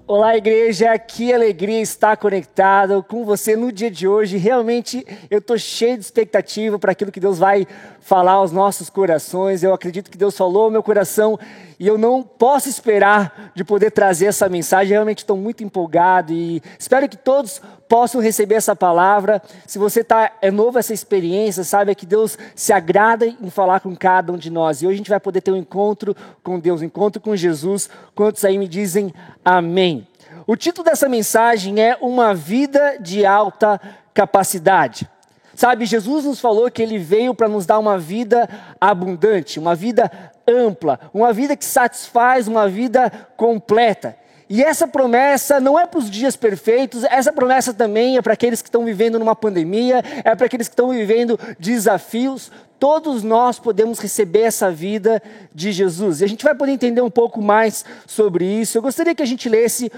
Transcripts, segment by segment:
Olá, igreja, que alegria estar conectado com você no dia de hoje. Realmente eu estou cheio de expectativa para aquilo que Deus vai falar aos nossos corações. Eu acredito que Deus falou ao meu coração e eu não posso esperar de poder trazer essa mensagem. Realmente estou muito empolgado e espero que todos possam receber essa palavra. Se você é novo a essa experiência, saiba que Deus se agrada em falar com cada um de nós. E hoje a gente vai poder ter um encontro com Deus, um encontro com Jesus. Quantos aí me dizem amém? O título dessa mensagem é Uma Vida de Alta Capacidade. Sabe, Jesus nos falou que Ele veio para nos dar uma vida abundante, uma vida ampla, uma vida que satisfaz, uma vida completa. E essa promessa não é para os dias perfeitos, essa promessa também é para aqueles que estão vivendo numa pandemia, é para aqueles que estão vivendo desafios. Todos nós podemos receber essa vida de Jesus. E a gente vai poder entender um pouco mais sobre isso. Eu gostaria que a gente lesse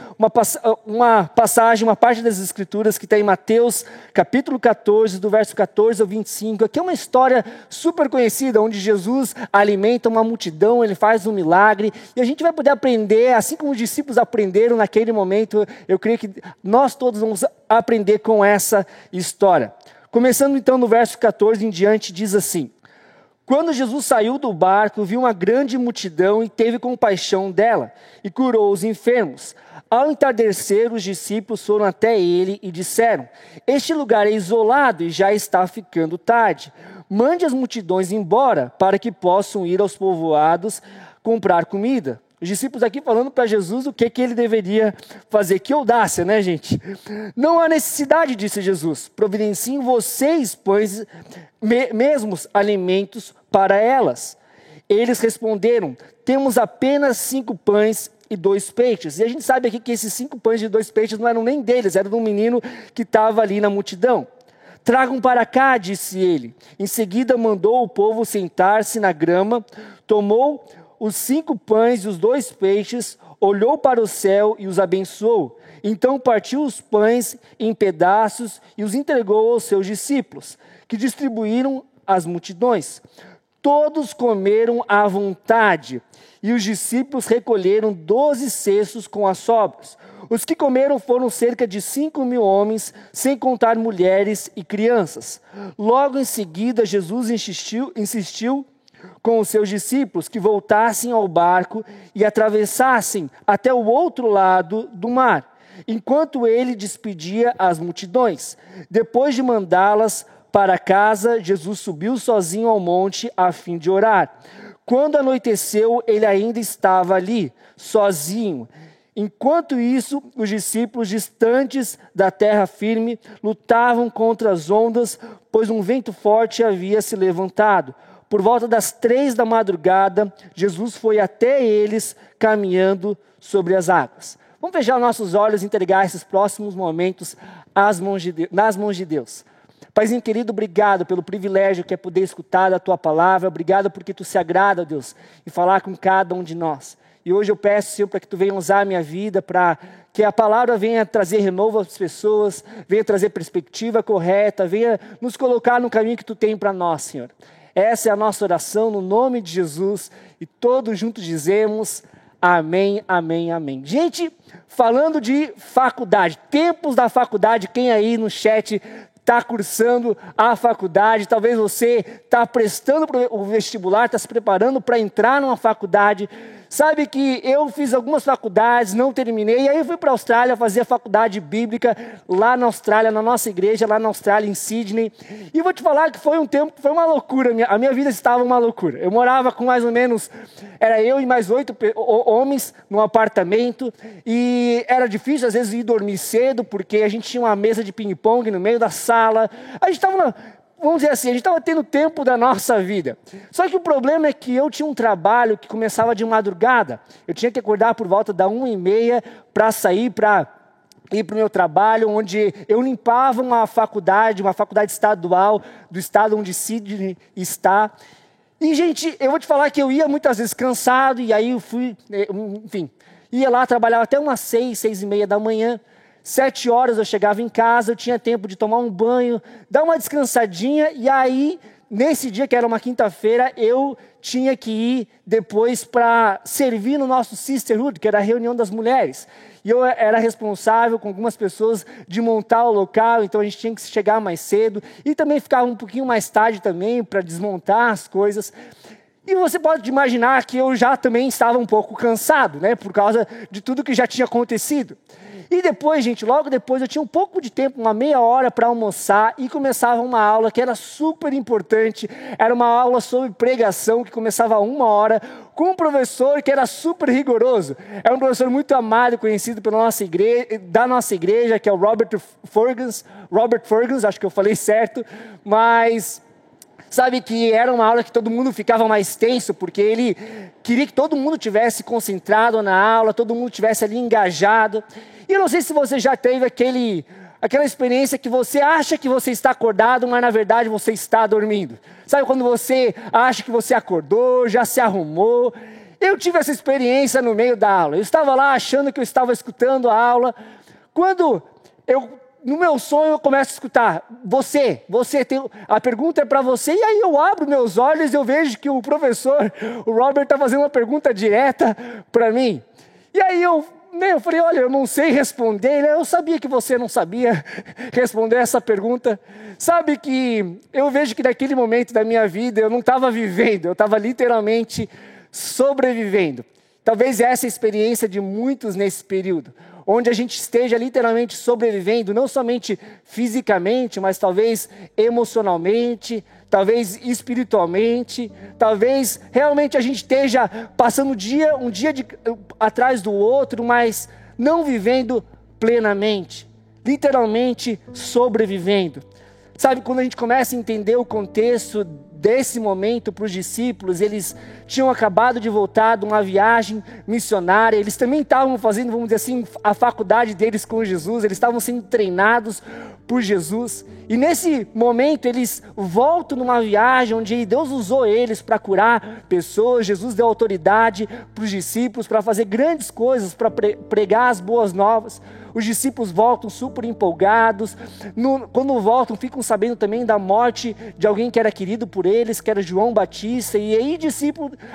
uma passagem, uma parte das Escrituras que está em Mateus, capítulo 14, do verso 14 ao 25. Aqui é uma história super conhecida, onde Jesus alimenta uma multidão, Ele faz um milagre. E a gente vai poder aprender, assim como os discípulos aprenderam naquele momento, eu creio que nós todos vamos aprender com essa história. Começando então no verso 14 em diante, diz assim: Quando Jesus saiu do barco, viu uma grande multidão e teve compaixão dela, e curou os enfermos. Ao entardecer, os discípulos foram até ele e disseram: Este lugar é isolado e já está ficando tarde. Mande as multidões embora, para que possam ir aos povoados comprar comida. Os discípulos aqui falando para Jesus o que ele deveria fazer. Que audácia, né, gente? Não há necessidade, disse Jesus. Providenciem vocês, pois, mesmos alimentos para elas. Eles responderam: temos apenas 5 pães e 2 peixes. E a gente sabe aqui que esses 5 pães e 2 peixes não eram nem deles, eram de um menino que estava ali na multidão. Tragam para cá, disse ele. Em seguida mandou o povo sentar-se na grama, tomou os 5 pães e os 2 peixes, olhou para o céu e os abençoou. Então partiu os pães em pedaços e os entregou aos seus discípulos, que distribuíram às multidões. Todos comeram à vontade, e os discípulos recolheram 12 cestos com as sobras. Os que comeram foram cerca de 5.000 homens, sem contar mulheres e crianças. Logo em seguida, Jesus insistiu com os seus discípulos que voltassem ao barco e atravessassem até o outro lado do mar, enquanto ele despedia as multidões. Depois de mandá-las para casa, Jesus subiu sozinho ao monte a fim de orar. Quando anoiteceu, ele ainda estava ali, sozinho. Enquanto isso, os discípulos, distantes da terra firme, lutavam contra as ondas, pois um vento forte havia se levantado. Por volta das 3 da madrugada, Jesus foi até eles caminhando sobre as águas. Vamos fechar nossos olhos e entregar esses próximos momentos nas mãos de Deus. Paizinho querido, obrigado pelo privilégio que é poder escutar a Tua palavra. Obrigado porque Tu se agrada, Deus, em falar com cada um de nós. E hoje eu peço, Senhor, para que Tu venha usar a minha vida, para que a palavra venha trazer renovo às pessoas, venha trazer perspectiva correta, venha nos colocar no caminho que Tu tem para nós, Senhor. Essa é a nossa oração no nome de Jesus e todos juntos dizemos amém, amém, amém. Gente, falando de faculdade, tempos da faculdade, quem aí no chat está cursando a faculdade, talvez você está prestando o vestibular, está se preparando para entrar numa faculdade. Sabe que eu fiz algumas faculdades, não terminei, e aí eu fui para a Austrália fazer a faculdade bíblica lá na Austrália, na nossa igreja, lá na Austrália, em Sydney. E vou te falar que foi um tempo, foi uma loucura, a minha vida estava uma loucura. Eu morava com mais ou menos, era eu e mais 8 homens num apartamento, e era difícil às vezes ir dormir cedo, porque a gente tinha uma mesa de ping-pong no meio da sala. A gente estava vamos dizer assim, a gente estava tendo tempo da nossa vida. Só que o problema é que eu tinha um trabalho que começava de madrugada. Eu tinha que acordar por volta da 1h30 para sair, para ir para o meu trabalho, onde eu limpava uma faculdade estadual do estado onde Sydney está. E, gente, eu vou te falar que eu ia muitas vezes cansado, e aí eu fui, enfim, ia lá, trabalhava até umas 6h30 da manhã. 7 horas eu chegava em casa, eu tinha tempo de tomar um banho, dar uma descansadinha e aí nesse dia, que era uma quinta-feira, eu tinha que ir depois para servir no nosso Sisterhood, que era a reunião das mulheres. E eu era responsável com algumas pessoas de montar o local, então a gente tinha que chegar mais cedo. E também ficava um pouquinho mais tarde também para desmontar as coisas. E você pode imaginar que eu já também estava um pouco cansado, né? Por causa de tudo que já tinha acontecido. E depois, gente, logo depois eu tinha um pouco de tempo, uma meia hora para almoçar, e começava uma aula que era super importante. Era uma aula sobre pregação que começava a 1 hora, com um professor que era super rigoroso. É um professor muito amado e conhecido pela nossa igreja, da nossa igreja, que é o Robert Fergus, acho que eu falei certo, mas sabe que era uma aula que todo mundo ficava mais tenso, porque ele queria que todo mundo tivesse concentrado na aula, todo mundo tivesse ali engajado. E eu não sei se você já teve aquela experiência que você acha que você está acordado, mas na verdade você está dormindo. Sabe quando você acha que você acordou, já se arrumou? Eu tive essa experiência no meio da aula. Eu estava lá achando que eu estava escutando a aula, quando no meu sonho eu começo a escutar, você tem, a pergunta é para você, e aí eu abro meus olhos e eu vejo que o professor, o Robert, está fazendo uma pergunta direta para mim. E aí eu falei, olha, eu não sei responder, eu sabia que você não sabia responder essa pergunta. Sabe que eu vejo que naquele momento da minha vida eu não estava vivendo, eu estava literalmente sobrevivendo. Talvez essa é a experiência de muitos nesse período, onde a gente esteja literalmente sobrevivendo, não somente fisicamente, mas talvez emocionalmente, talvez espiritualmente, talvez realmente a gente esteja passando um dia atrás do outro, mas não vivendo plenamente, literalmente sobrevivendo. Sabe, quando a gente começa a entender o contexto desse momento para os discípulos, eles tinham acabado de voltar de uma viagem missionária, eles também estavam fazendo, vamos dizer assim, a faculdade deles com Jesus, eles estavam sendo treinados por Jesus, e nesse momento eles voltam numa viagem onde Deus usou eles para curar pessoas, Jesus deu autoridade para os discípulos para fazer grandes coisas, para pregar as boas novas. Os discípulos voltam super empolgados, quando voltam ficam sabendo também da morte de alguém que era querido por eles, que era João Batista, e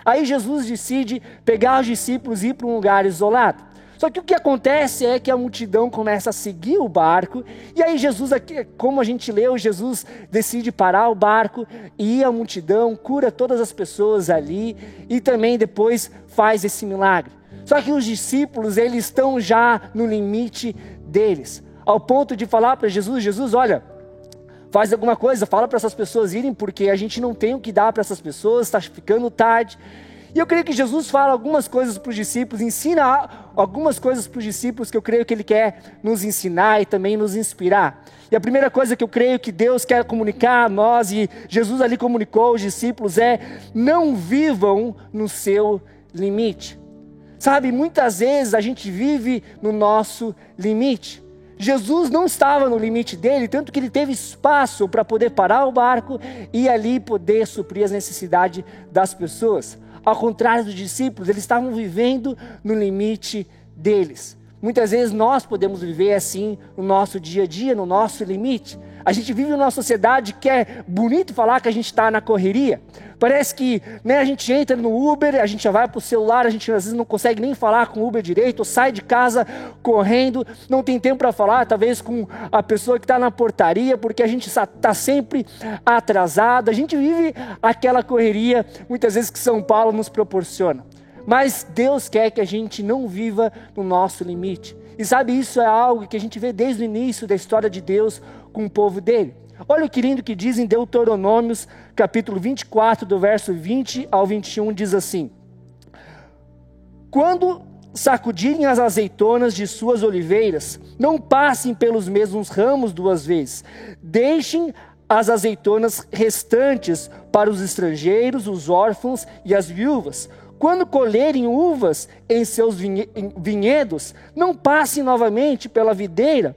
aí Jesus decide pegar os discípulos e ir para um lugar isolado. Só que o que acontece é que a multidão começa a seguir o barco, e aí Jesus, como a gente leu, Jesus decide parar o barco, e a multidão cura todas as pessoas ali, e também depois faz esse milagre. Só que os discípulos, eles estão já no limite deles, ao ponto de falar para Jesus, olha, faz alguma coisa, fala para essas pessoas irem, porque a gente não tem o que dar para essas pessoas, está ficando tarde. E eu creio que Jesus fala algumas coisas para os discípulos, ensina algumas coisas para os discípulos que eu creio que Ele quer nos ensinar e também nos inspirar. E a primeira coisa que eu creio que Deus quer comunicar a nós, e Jesus ali comunicou aos discípulos, é: não vivam no seu limite. Sabe, muitas vezes a gente vive no nosso limite. Jesus não estava no limite dele, tanto que ele teve espaço para poder parar o barco e ali poder suprir as necessidades das pessoas. Ao contrário dos discípulos, eles estavam vivendo no limite deles. Muitas vezes nós podemos viver assim no nosso dia a dia, no nosso limite. A gente vive numa sociedade que é bonito falar que a gente está na correria. Parece que a gente entra no Uber, a gente já vai para o celular, a gente às vezes não consegue nem falar com o Uber direito, ou sai de casa correndo, não tem tempo para falar, talvez com a pessoa que está na portaria, porque a gente está sempre atrasado. A gente vive aquela correria, muitas vezes, que São Paulo nos proporciona. Mas Deus quer que a gente não viva no nosso limite. E sabe, isso é algo que a gente vê desde o início da história de Deus com o povo dele. Olha o que lindo que diz em Deuteronômios, capítulo 24, do verso 20 ao 21, diz assim: quando sacudirem as azeitonas de suas oliveiras, não passem pelos mesmos ramos 2 vezes. Deixem as azeitonas restantes para os estrangeiros, os órfãos e as viúvas. Quando colherem uvas em seus vinhedos, não passem novamente pela videira.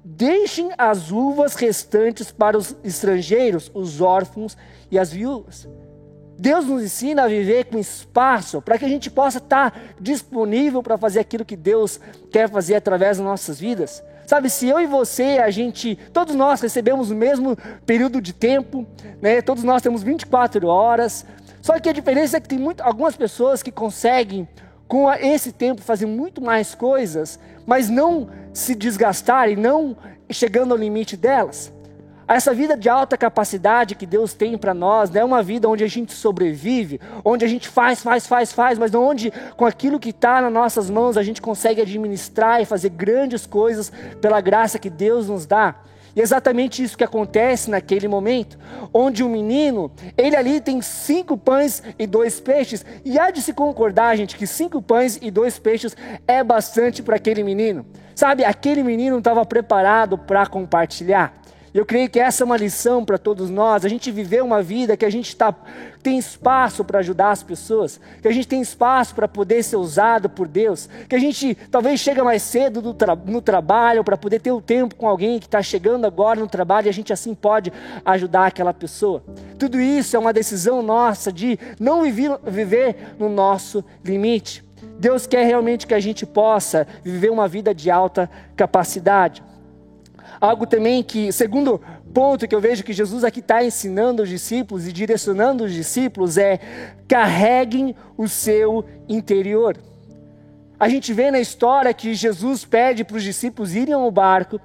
Deixem as uvas restantes para os estrangeiros, os órfãos e as viúvas. Deus nos ensina a viver com espaço para que a gente possa estar disponível para fazer aquilo que Deus quer fazer através das nossas vidas. Sabe, se eu e você, todos nós recebemos o mesmo período de tempo, né? Todos nós temos 24 horas, só que a diferença é que tem algumas pessoas que conseguem, com esse tempo, fazer muito mais coisas, mas não se desgastarem, não chegando ao limite delas. Essa vida de alta capacidade que Deus tem para nós, não é uma vida onde a gente sobrevive, onde a gente faz, mas onde com aquilo que está nas nossas mãos a gente consegue administrar e fazer grandes coisas pela graça que Deus nos dá. E é exatamente isso que acontece naquele momento, onde o menino, ele ali tem 5 pães e 2 peixes, e há de se concordar, gente, que 5 pães e 2 peixes é bastante para aquele menino. Sabe, aquele menino não estava preparado para compartilhar. Eu creio que essa é uma lição para todos nós, a gente viver uma vida que a gente tem espaço para ajudar as pessoas, que a gente tem espaço para poder ser usado por Deus, que a gente talvez chega mais cedo no trabalho para poder ter o tempo com alguém que está chegando agora no trabalho e a gente assim pode ajudar aquela pessoa. Tudo isso é uma decisão nossa de não viver no nosso limite. Deus quer realmente que a gente possa viver uma vida de alta capacidade. Algo também que, segundo ponto que eu vejo que Jesus aqui está ensinando os discípulos e direcionando os discípulos é: carreguem o seu interior. A gente vê na história que Jesus pede para os discípulos irem ao barco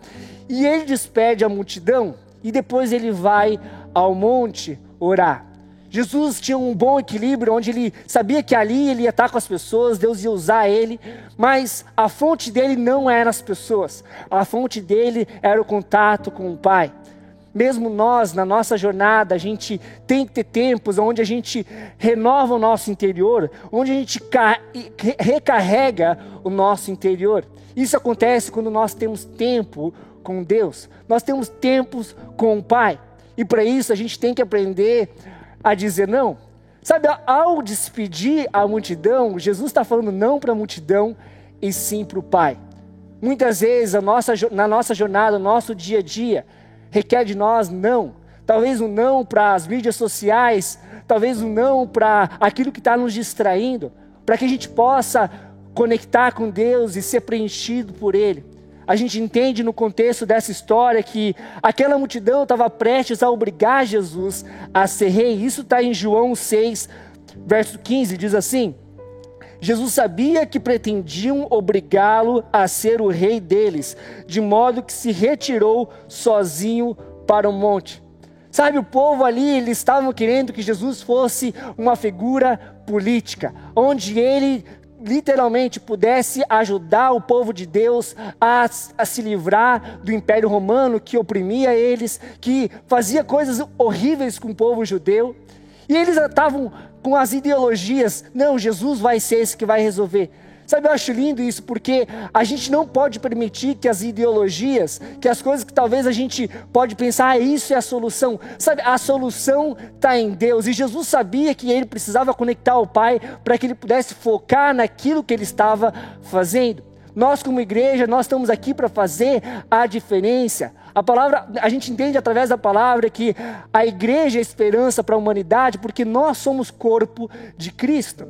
e ele despede a multidão e depois ele vai ao monte orar. Jesus tinha um bom equilíbrio, onde ele sabia que ali ele ia estar com as pessoas, Deus ia usar ele, mas a fonte dele não eram as pessoas, a fonte dele era o contato com o Pai. Mesmo nós, na nossa jornada, a gente tem que ter tempos onde a gente renova o nosso interior, onde a gente recarrega o nosso interior. Isso acontece quando nós temos tempo com Deus, nós temos tempos com o Pai, e para isso a gente tem que aprender a dizer não. Sabe, ao despedir a multidão, Jesus está falando não para a multidão e sim para o Pai. Muitas vezes na nossa jornada, o nosso dia a dia, requer de nós não. Talvez um não para as mídias sociais, talvez um não para aquilo que está nos distraindo, para que a gente possa conectar com Deus e ser preenchido por Ele. A gente entende no contexto dessa história que aquela multidão estava prestes a obrigar Jesus a ser rei. Isso está em João 6, verso 15, diz assim: Jesus sabia que pretendiam obrigá-lo a ser o rei deles, de modo que se retirou sozinho para o monte. Sabe, o povo ali, eles estavam querendo que Jesus fosse uma figura política, onde ele literalmente pudesse ajudar o povo de Deus a se livrar do Império Romano que oprimia eles, que fazia coisas horríveis com o povo judeu. E eles estavam com as ideologias: não, Jesus vai ser esse que vai resolver. Sabe, eu acho lindo isso, porque a gente não pode permitir que as ideologias, que as coisas que talvez a gente pode pensar, isso é a solução. Sabe, a solução está em Deus. E Jesus sabia que ele precisava conectar ao Pai para que ele pudesse focar naquilo que ele estava fazendo. Nós como igreja, nós estamos aqui para fazer a diferença. A gente entende através da palavra que a igreja é esperança para a humanidade, porque nós somos corpo de Cristo.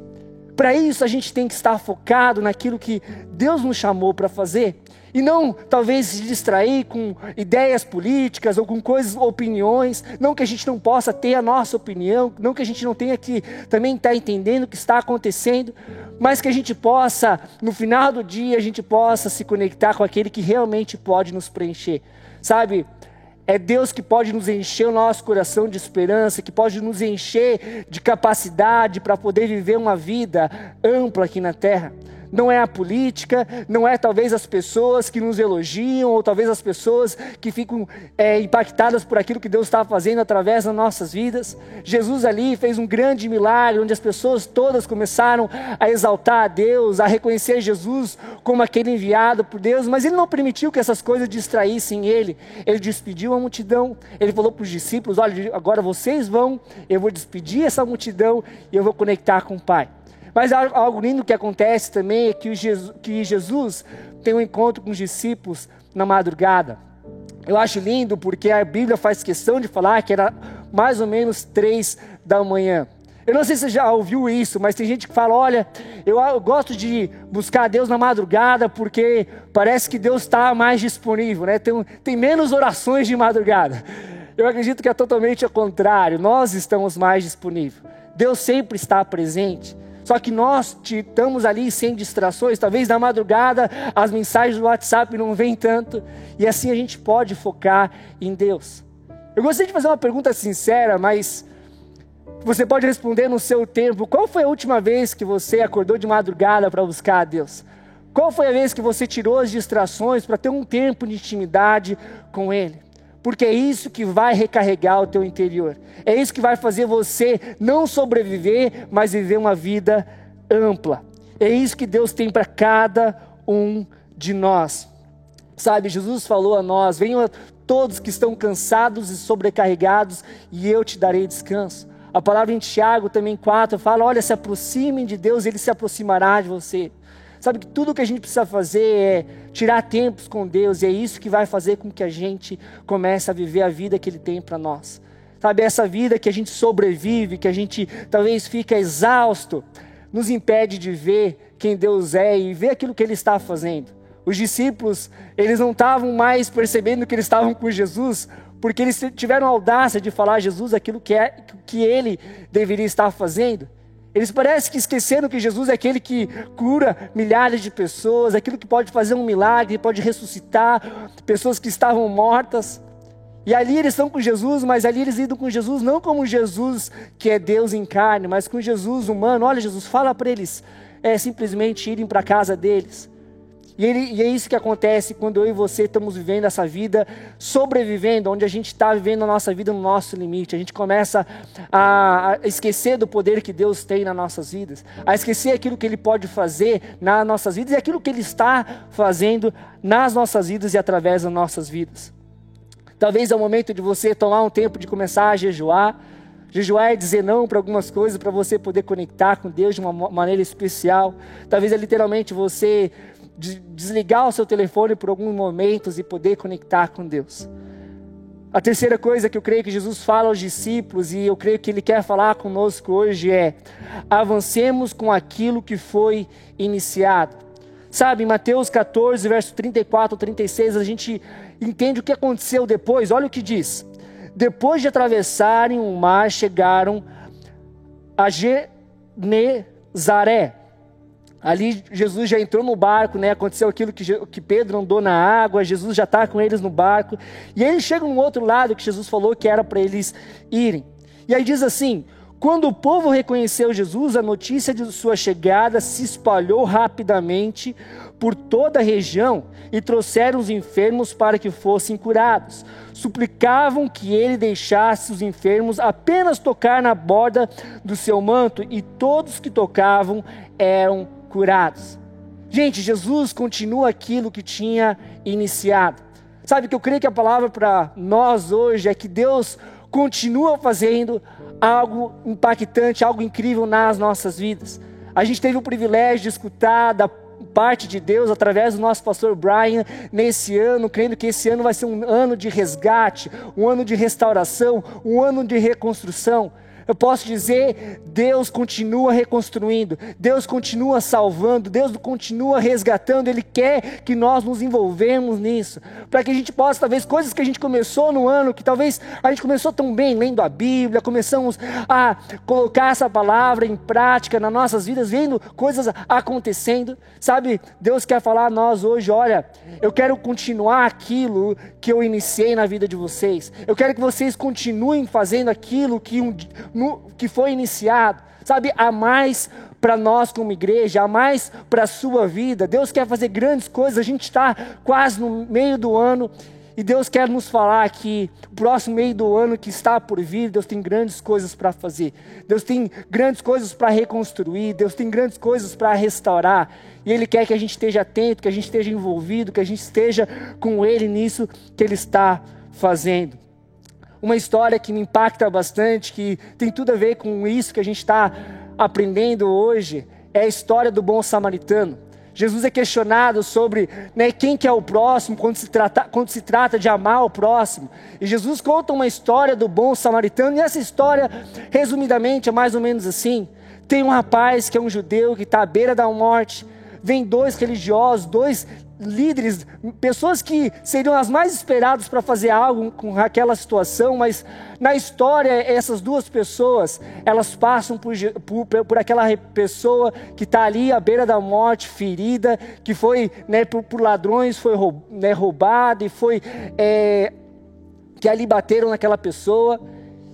Para isso a gente tem que estar focado naquilo que Deus nos chamou para fazer. E não talvez se distrair com ideias políticas ou com opiniões. Não que a gente não possa ter a nossa opinião, não que a gente não tenha que também estar entendendo o que está acontecendo, mas que a gente possa, no final do dia, a gente possa se conectar com aquele que realmente pode nos preencher. Sabe, é Deus que pode nos encher o nosso coração de esperança, que pode nos encher de capacidade para poder viver uma vida ampla aqui na terra. Não é a política, não é talvez as pessoas que nos elogiam, ou talvez as pessoas que ficam impactadas por aquilo que Deus está fazendo através das nossas vidas. Jesus ali fez um grande milagre, onde as pessoas todas começaram a exaltar a Deus, a reconhecer Jesus como aquele enviado por Deus, mas ele não permitiu que essas coisas distraíssem ele. Ele despediu a multidão, ele falou para os discípulos: olha, agora vocês vão, eu vou despedir essa multidão e eu vou conectar com o Pai. Mas algo lindo que acontece também é que Jesus tem um encontro com os discípulos na madrugada. Eu acho lindo porque a Bíblia faz questão de falar que era mais ou menos 3 da manhã. Eu não sei se você já ouviu isso, mas tem gente que fala, olha, eu gosto de buscar a Deus na madrugada porque parece que Deus está mais disponível, né? Tem menos orações de madrugada. Eu acredito que é totalmente ao contrário, nós estamos mais disponíveis. Deus sempre está presente. Só que nós estamos ali sem distrações, talvez na madrugada as mensagens do WhatsApp não vêm tanto, e assim a gente pode focar em Deus. Eu gostaria de fazer uma pergunta sincera, mas você pode responder no seu tempo. Qual foi a última vez que você acordou de madrugada para buscar a Deus? Qual foi a vez que você tirou as distrações para ter um tempo de intimidade com Ele? Porque é isso que vai recarregar o teu interior. É isso que vai fazer você não sobreviver, mas viver uma vida ampla. É isso que Deus tem para cada um de nós. Sabe, Jesus falou a nós, venham a todos que estão cansados e sobrecarregados e eu te darei descanso. A palavra em Tiago também 4 fala, olha, se aproximem de Deus, Ele se aproximará de você. Sabe que tudo que a gente precisa fazer é tirar tempos com Deus, e é isso que vai fazer com que a gente comece a viver a vida que Ele tem para nós. Sabe, essa vida que a gente sobrevive, que a gente talvez fica exausto, nos impede de ver quem Deus é e ver aquilo que Ele está fazendo. Os discípulos, eles não estavam mais percebendo que eles estavam com Jesus, porque eles tiveram a audácia de falar a Jesus aquilo que Ele deveria estar fazendo. Eles parecem que esqueceram que Jesus é aquele que cura milhares de pessoas, aquilo que pode fazer um milagre, pode ressuscitar pessoas que estavam mortas. E ali eles estão com Jesus, mas ali eles lidam com Jesus não como Jesus que é Deus em carne, mas com Jesus humano. Olha, Jesus, fala para eles simplesmente irem para a casa deles. E é isso que acontece quando eu e você estamos vivendo essa vida, sobrevivendo, onde a gente está vivendo a nossa vida no nosso limite. A gente começa a esquecer do poder que Deus tem nas nossas vidas, a esquecer aquilo que Ele pode fazer nas nossas vidas e aquilo que Ele está fazendo nas nossas vidas e através das nossas vidas. Talvez é o momento de você tomar um tempo de começar a jejuar. Jejuar é dizer não para algumas coisas, para você poder conectar com Deus de uma maneira especial. Talvez é literalmente você desligar o seu telefone por alguns momentos e poder conectar com Deus. A terceira coisa que eu creio que Jesus fala aos discípulos, e eu creio que Ele quer falar conosco hoje, é avancemos com aquilo que foi iniciado. Sabe, em Mateus 14, verso 34, 36, a gente entende o que aconteceu depois. Olha o que diz. Depois de atravessarem o mar, chegaram a Genezaré. Ali Jesus já entrou no barco, né? Aconteceu aquilo que Pedro andou na água, Jesus já está com eles no barco. E eles chegam no outro lado que Jesus falou que era para eles irem. E aí diz assim, quando o povo reconheceu Jesus, a notícia de sua chegada se espalhou rapidamente por toda a região e trouxeram os enfermos para que fossem curados. Suplicavam que ele deixasse os enfermos apenas tocar na borda do seu manto e todos que tocavam eram curados. Gente, Jesus continua aquilo que tinha iniciado. Sabe que eu creio que a palavra para nós hoje é que Deus continua fazendo algo impactante, algo incrível nas nossas vidas. A gente teve o privilégio de escutar da parte de Deus através do nosso pastor Brian nesse ano, crendo que esse ano vai ser um ano de resgate, um ano de restauração, um ano de reconstrução. Eu posso dizer, Deus continua reconstruindo, Deus continua salvando, Deus continua resgatando. Ele quer que nós nos envolvemos nisso, para que a gente possa, talvez, coisas que a gente começou no ano, que talvez a gente começou tão bem, lendo a Bíblia, começamos a colocar essa palavra em prática nas nossas vidas, vendo coisas acontecendo, sabe? Deus quer falar a nós hoje, olha, eu quero continuar aquilo que eu iniciei na vida de vocês, eu quero que vocês continuem fazendo aquilo que foi iniciado, sabe, há mais para nós como igreja, há mais para a sua vida. Deus quer fazer grandes coisas, a gente está quase no meio do ano, e Deus quer nos falar que o próximo meio do ano que está por vir, Deus tem grandes coisas para fazer, Deus tem grandes coisas para reconstruir, Deus tem grandes coisas para restaurar, e Ele quer que a gente esteja atento, que a gente esteja envolvido, que a gente esteja com Ele nisso que Ele está fazendo. Uma história que me impacta bastante, que tem tudo a ver com isso que a gente está aprendendo hoje, é a história do bom samaritano. Jesus é questionado sobre, né, quem que é o próximo quando se trata de amar o próximo. E Jesus conta uma história do bom samaritano, e essa história, resumidamente, é mais ou menos assim. Tem um rapaz que é um judeu que está à beira da morte, vem dois religiosos, dois líderes, pessoas que seriam as mais esperadas para fazer algo com aquela situação, mas na história essas duas pessoas, elas passam por aquela pessoa que está ali à beira da morte, ferida, que foi, né, por ladrões, foi roubada e foi, que ali bateram naquela pessoa,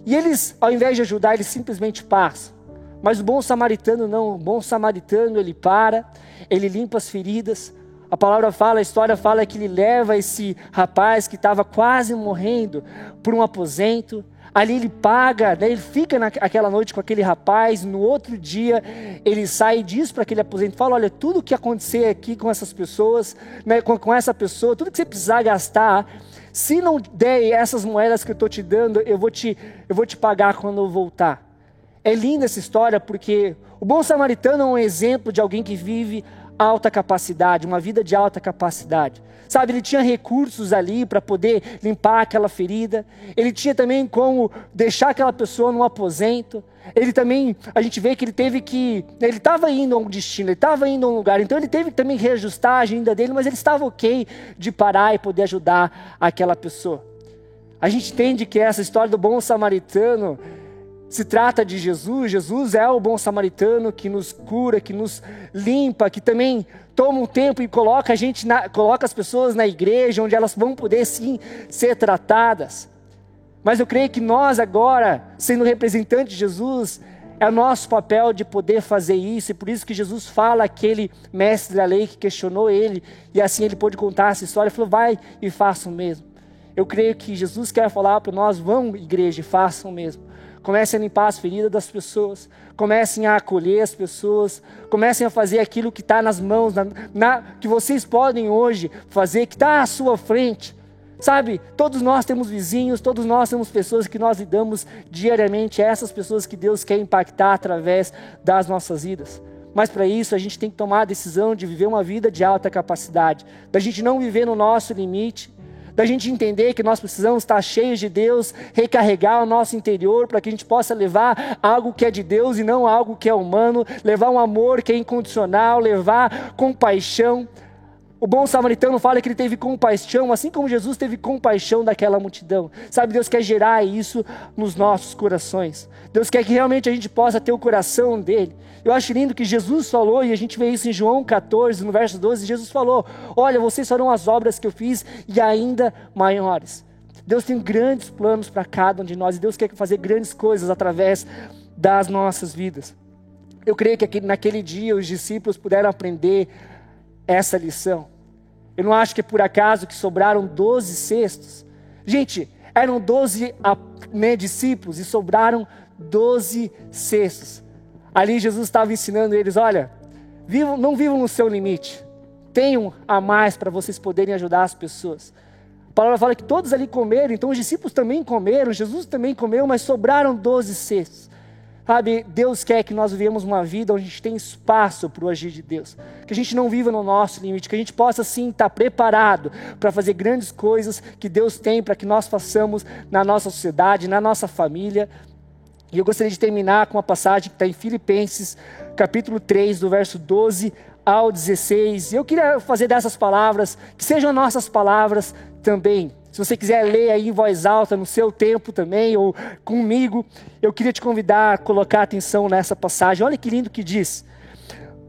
e eles, ao invés de ajudar, eles simplesmente passam. Mas o bom samaritano não, o bom samaritano ele para, ele limpa as feridas. A palavra fala, a história fala que ele leva esse rapaz que estava quase morrendo por um aposento. Ali ele paga, né, ele fica naquela noite com aquele rapaz. No outro dia ele sai e diz para aquele aposento, fala, olha, tudo que acontecer aqui com essas pessoas, né, com essa pessoa, tudo que você precisar gastar, se não der essas moedas que eu estou te dando, eu vou te pagar quando eu voltar. É linda essa história porque o bom samaritano é um exemplo de alguém que vive alta capacidade, uma vida de alta capacidade. Sabe, ele tinha recursos ali para poder limpar aquela ferida. Ele tinha também como deixar aquela pessoa num aposento. Ele também, a gente vê que ele estava indo a um destino, ele estava indo a um lugar. Então ele teve que também reajustar a agenda dele, mas ele estava ok de parar e poder ajudar aquela pessoa. A gente entende que essa história do bom samaritano se trata de Jesus. Jesus é o bom samaritano que nos cura, que nos limpa, que também toma um tempo e coloca as pessoas na igreja, onde elas vão poder sim ser tratadas. Mas eu creio que nós agora, sendo representantes de Jesus, é o nosso papel de poder fazer isso, e por isso que Jesus fala aquele mestre da lei que questionou ele, e assim ele pôde contar essa história, falou, vai e faça o mesmo. Eu creio que Jesus quer falar para nós, vão igreja e façam o mesmo. Comecem a limpar as feridas das pessoas, comecem a acolher as pessoas, comecem a fazer aquilo que está nas mãos, que vocês podem hoje fazer, que está à sua frente. Sabe, todos nós temos vizinhos, todos nós temos pessoas que nós lidamos diariamente, essas pessoas que Deus quer impactar através das nossas vidas. Mas para isso a gente tem que tomar a decisão de viver uma vida de alta capacidade, da gente não viver no nosso limite, da gente entender que nós precisamos estar cheios de Deus, recarregar o nosso interior para que a gente possa levar algo que é de Deus e não algo que é humano, levar um amor que é incondicional, levar compaixão. O bom samaritano fala que ele teve compaixão, assim como Jesus teve compaixão daquela multidão. Sabe, Deus quer gerar isso nos nossos corações. Deus quer que realmente a gente possa ter o coração dele. Eu acho lindo que Jesus falou, e a gente vê isso em João 14, no verso 12, Jesus falou, olha, vocês farão as obras que eu fiz e ainda maiores. Deus tem grandes planos para cada um de nós, e Deus quer fazer grandes coisas através das nossas vidas. Eu creio que naquele dia os discípulos puderam aprender essa lição. Eu não acho que é por acaso que sobraram 12 cestos. Gente, eram 12 discípulos e sobraram 12 cestos. Ali Jesus estava ensinando eles, olha, não vivam no seu limite. Tenham a mais para vocês poderem ajudar as pessoas. A palavra fala que todos ali comeram, então os discípulos também comeram, Jesus também comeu, mas sobraram 12 cestos. Sabe, Deus quer que nós vivemos uma vida onde a gente tem espaço para o agir de Deus. Que a gente não viva no nosso limite, que a gente possa sim estar preparado para fazer grandes coisas que Deus tem para que nós façamos na nossa sociedade, na nossa família. E eu gostaria de terminar com uma passagem que está em Filipenses, capítulo 3, do verso 12 ao 16. E eu queria fazer dessas palavras, que sejam nossas palavras também. Se você quiser ler aí em voz alta, no seu tempo também, ou comigo, eu queria te convidar a colocar atenção nessa passagem. Olha que lindo que diz.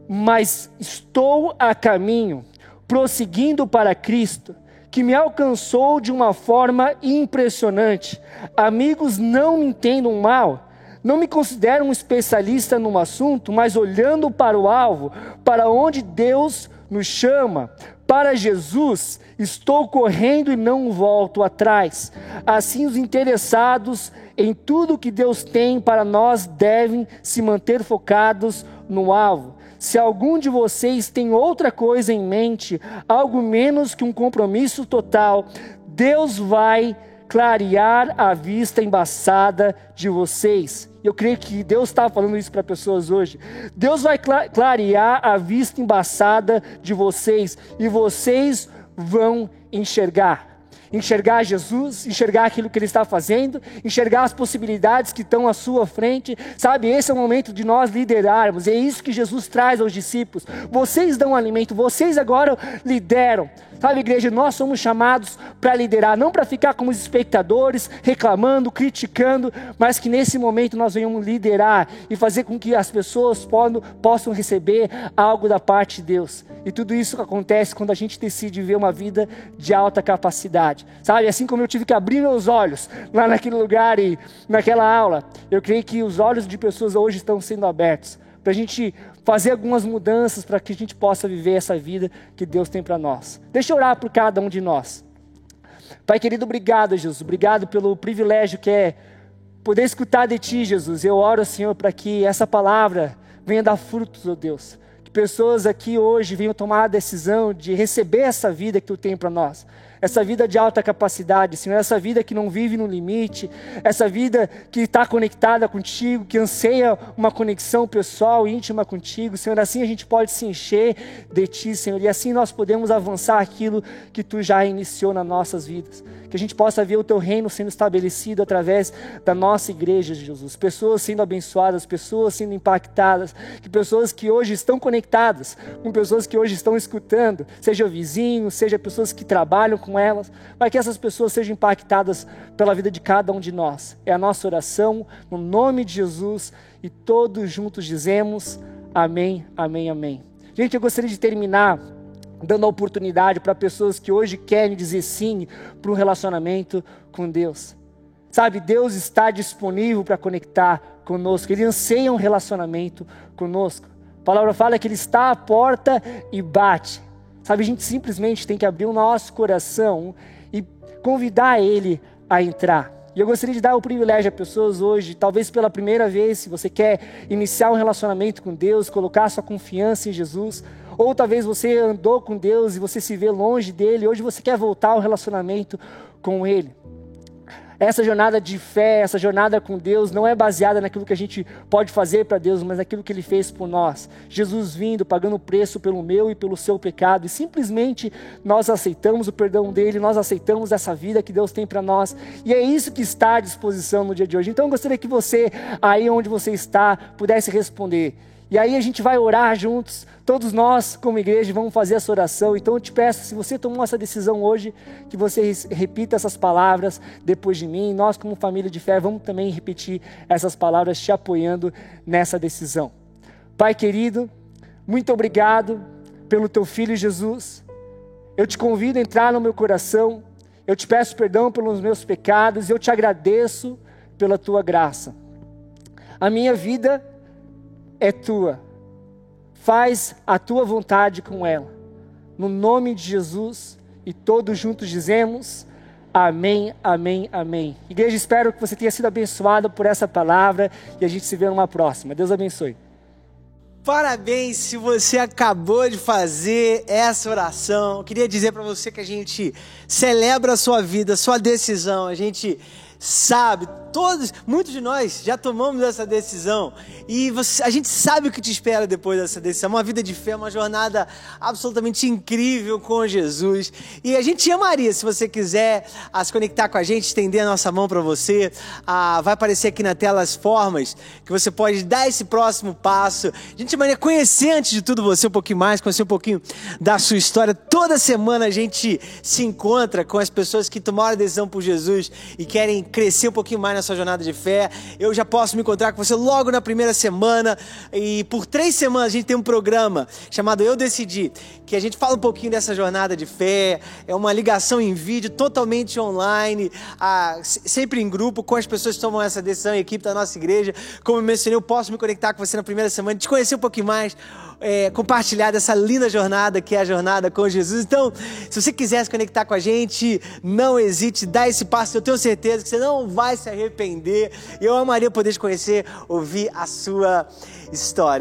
Mas estou a caminho, prosseguindo para Cristo, que me alcançou de uma forma impressionante. Amigos, não me entendam mal. Não me considero um especialista num assunto, mas olhando para o alvo, para onde Deus nos chama, para Jesus, estou correndo e não volto atrás. Assim, os interessados em tudo que Deus tem para nós devem se manter focados no alvo. Se algum de vocês tem outra coisa em mente, algo menos que um compromisso total, Deus vai clarear a vista embaçada de vocês. Eu creio que Deus está falando isso para pessoas hoje. Deus vai clarear a vista embaçada de vocês e vocês vão enxergar. Enxergar Jesus, enxergar aquilo que Ele está fazendo, enxergar as possibilidades que estão à sua frente, sabe? Esse é o momento de nós liderarmos, é isso que Jesus traz aos discípulos. Vocês dão alimento, vocês agora lideram. Sabe, igreja, nós somos chamados para liderar, não para ficar como espectadores, reclamando, criticando, mas que nesse momento nós venhamos liderar e fazer com que as pessoas possam receber algo da parte de Deus. E tudo isso acontece quando a gente decide viver uma vida de alta capacidade. Sabe, assim como eu tive que abrir meus olhos lá naquele lugar e naquela aula, eu creio que os olhos de pessoas hoje estão sendo abertos para a gente fazer algumas mudanças para que a gente possa viver essa vida que Deus tem para nós. Deixa eu orar por cada um de nós. Pai querido, obrigado, Jesus. Obrigado pelo privilégio que é poder escutar de Ti, Jesus. Eu oro, Senhor, para que essa palavra venha dar frutos, ó Deus. Que pessoas aqui hoje venham tomar a decisão de receber essa vida que Tu tem para nós. Essa vida de alta capacidade, Senhor, essa vida que não vive no limite, essa vida que está conectada contigo, que anseia uma conexão pessoal, íntima contigo, Senhor, assim a gente pode se encher de Ti, Senhor, e assim nós podemos avançar aquilo que Tu já iniciou nas nossas vidas, que a gente possa ver o Teu reino sendo estabelecido através da nossa igreja, Jesus, pessoas sendo abençoadas, pessoas sendo impactadas, que pessoas que hoje estão conectadas, com pessoas que hoje estão escutando, seja vizinhos, seja pessoas que trabalham com elas, para que essas pessoas sejam impactadas pela vida de cada um de nós. É a nossa oração, no nome de Jesus, e todos juntos dizemos amém, amém, amém. Gente, eu gostaria de terminar dando a oportunidade para pessoas que hoje querem dizer sim para um relacionamento com Deus. Sabe, Deus está disponível para conectar conosco, Ele anseia um relacionamento conosco. A palavra fala que Ele está à porta e bate. Sabe, a gente simplesmente tem que abrir o nosso coração e convidar Ele a entrar. E eu gostaria de dar o privilégio a pessoas hoje, talvez pela primeira vez, se você quer iniciar um relacionamento com Deus, colocar sua confiança em Jesus, ou talvez você andou com Deus e você se vê longe dEle, hoje você quer voltar ao relacionamento com Ele. Essa jornada de fé, essa jornada com Deus não é baseada naquilo que a gente pode fazer para Deus, mas naquilo que Ele fez por nós. Jesus vindo, pagando o preço pelo meu e pelo seu pecado, e simplesmente nós aceitamos o perdão dEle, nós aceitamos essa vida que Deus tem para nós, e é isso que está à disposição no dia de hoje. Então eu gostaria que você, aí onde você está, pudesse responder. E aí a gente vai orar juntos, todos nós como igreja vamos fazer essa oração. Então eu te peço, se você tomou essa decisão hoje, que você repita essas palavras depois de mim. Nós como família de fé vamos também repetir essas palavras te apoiando nessa decisão. Pai querido, muito obrigado pelo Teu Filho Jesus. Eu te convido a entrar no meu coração, eu te peço perdão pelos meus pecados, eu te agradeço pela Tua graça. A minha vida é Tua, faz a Tua vontade com ela, no nome de Jesus, e todos juntos dizemos amém, amém, amém. Igreja, espero que você tenha sido abençoado por essa palavra, e a gente se vê numa próxima. Deus abençoe. Parabéns se você acabou de fazer essa oração. Eu queria dizer para você que a gente celebra a sua vida, a sua decisão. A gente sabe, muitos de nós já tomamos essa decisão e a gente sabe o que te espera depois dessa decisão. Uma vida de fé, uma jornada absolutamente incrível com Jesus. E a gente amaria, se você quiser se conectar com a gente, estender a nossa mão para você. Vai aparecer aqui na tela as formas que você pode dar esse próximo passo. A gente amaria conhecer, antes de tudo, você um pouquinho mais, conhecer um pouquinho da sua história. Toda semana a gente se encontra com as pessoas que tomaram a decisão por Jesus e querem crescer um pouquinho mais na sua jornada de fé. Eu já posso me encontrar com você logo na primeira semana, e por 3 semanas a gente tem um programa chamado Eu Decidi, que a gente fala um pouquinho dessa jornada de fé. É uma ligação em vídeo, totalmente online, sempre em grupo, com as pessoas que tomam essa decisão, a equipe da nossa igreja. Como eu mencionei, eu posso me conectar com você na primeira semana, te conhecer um pouquinho mais, compartilhar dessa linda jornada que é a jornada com Jesus. Então, se você quiser se conectar com a gente, não hesite, dá esse passo. Eu tenho certeza que você não vai se arrepender. Eu amaria poder te conhecer, ouvir a sua história.